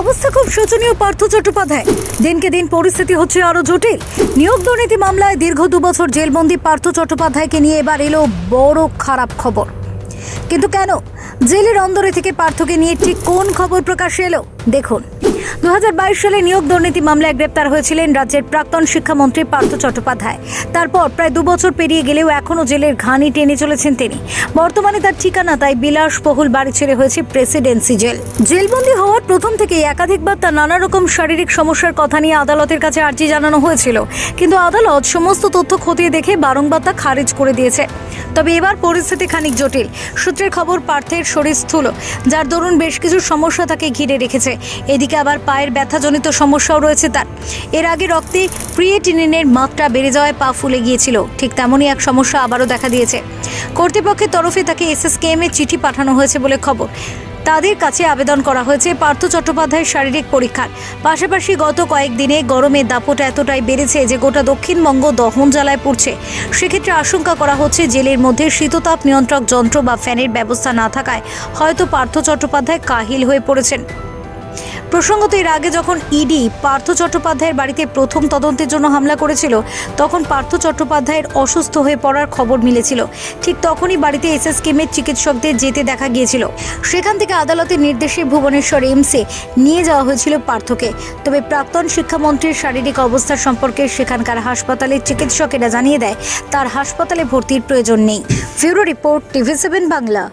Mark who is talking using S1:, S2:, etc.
S1: অবস্থা খুব শোচনীয় পার্থ চট্টোপাধ্যায়। দিনকে দিন পরিস্থিতি হচ্ছে আরো জটিল। নিয়োগ দুর্নীতি মামলায় দীর্ঘ 2 বছর জেলবন্দি পার্থ চট্টোপাধ্যায়কে নিয়ে এবার এলো বড় খারাপ খবর। কিন্তু কেন? জেলের অন্দরে থেকে পার্থকে নিয়ে ঠিক কোন খবর প্রকাশ এলো দেখুন। 2022 সালে নিয়োগ দুর্নীতি মামলায় গ্রেপ্তার হয়েছিলেন রাজ্যের প্রাক্তন শিক্ষামন্ত্রী পার্থ চট্টোপাধ্যায়। তারপর প্রায় 2 বছর পেরিয়ে গেলেও এখনও জেলের ঘানি টেনে চলেছেন তিনি। বর্তমানে তার ঠিকানা তাই বিলাসবহুল বাড়ি ছেড়ে হয়েছে প্রেসিডেন্সি জেল। জেলবন্দি হওয়ার প্রথম থেকেই একাধিকবার তার নানা রকম শারীরিক সমস্যার কথা নিয়ে আদালতের কাছে আর্জি জানানো হয়েছিল, কিন্তু আদালত সমস্ত তথ্য খতিয়ে দেখে বারংবার তা খারিজ করে দিয়েছে। তবে এবার পরিস্থিতি খানিক জটিল। সূত্রের খবর, পার্থের শরীর স্থূল, যার দরুন বেশ কিছু সমস্যা তাকে ঘিরে রেখেছে। এদিকে আবার পায়ের ব্যথাজনিত সমস্যাও রয়েছে তার। এর আগে রক্তে ক্রিয়েটিনিনের মাত্রা বেড়ে যাওয়ায় পা ফুলে গিয়েছিল। ঠিক তেমনই এক সমস্যা আবারও দেখা দিয়েছে। কর্তৃপক্ষের তরফে তাকে SSKM এ চিঠি পাঠানো হয়েছে বলে খবর। তাদের কাছে আবেদন করা হয়েছে পার্থ চট্টোপাধ্যায়ের শারীরিক পরীক্ষার। পাশাপাশি গত কয়েকদিনে গরমের দাপট এতটাই বেড়েছে যে গোটা দক্ষিণবঙ্গ দহন জ্বালায় পড়ছে। সেক্ষেত্রে আশঙ্কা করা হচ্ছে জেলের মধ্যে শীততাপ নিয়ন্ত্রক যন্ত্র বা ফ্যানের ব্যবস্থা না থাকায় হয়তো পার্থ চট্টোপাধ্যায় কাহিল হয়ে পড়েছেন। প্রসঙ্গত, এর আগে যখন ইডি পার্থ চট্টোপাধ্যায়ের বাড়িতে প্রথম তদন্তের জন্য হামলা করেছিল, তখন পার্থ চট্টোপাধ্যায়ের অসুস্থ হয়ে পড়ার খবর মিলেছিল। ঠিক তখনই বাড়িতে SSKM এর চিকিৎসকদের যেতে দেখা গিয়েছিল। সেখান থেকে আদালতের নির্দেশে ভুবনেশ্বর এইমসে নিয়ে যাওয়া হয়েছিল পার্থকে। তবে প্রাক্তন শিক্ষামন্ত্রীর শারীরিক অবস্থা সম্পর্কে সেখানকার হাসপাতালের চিকিৎসকেরা জানিয়ে দেয় তার হাসপাতালে ভর্তির প্রয়োজন নেই। Bureau report, TV7 Bangla.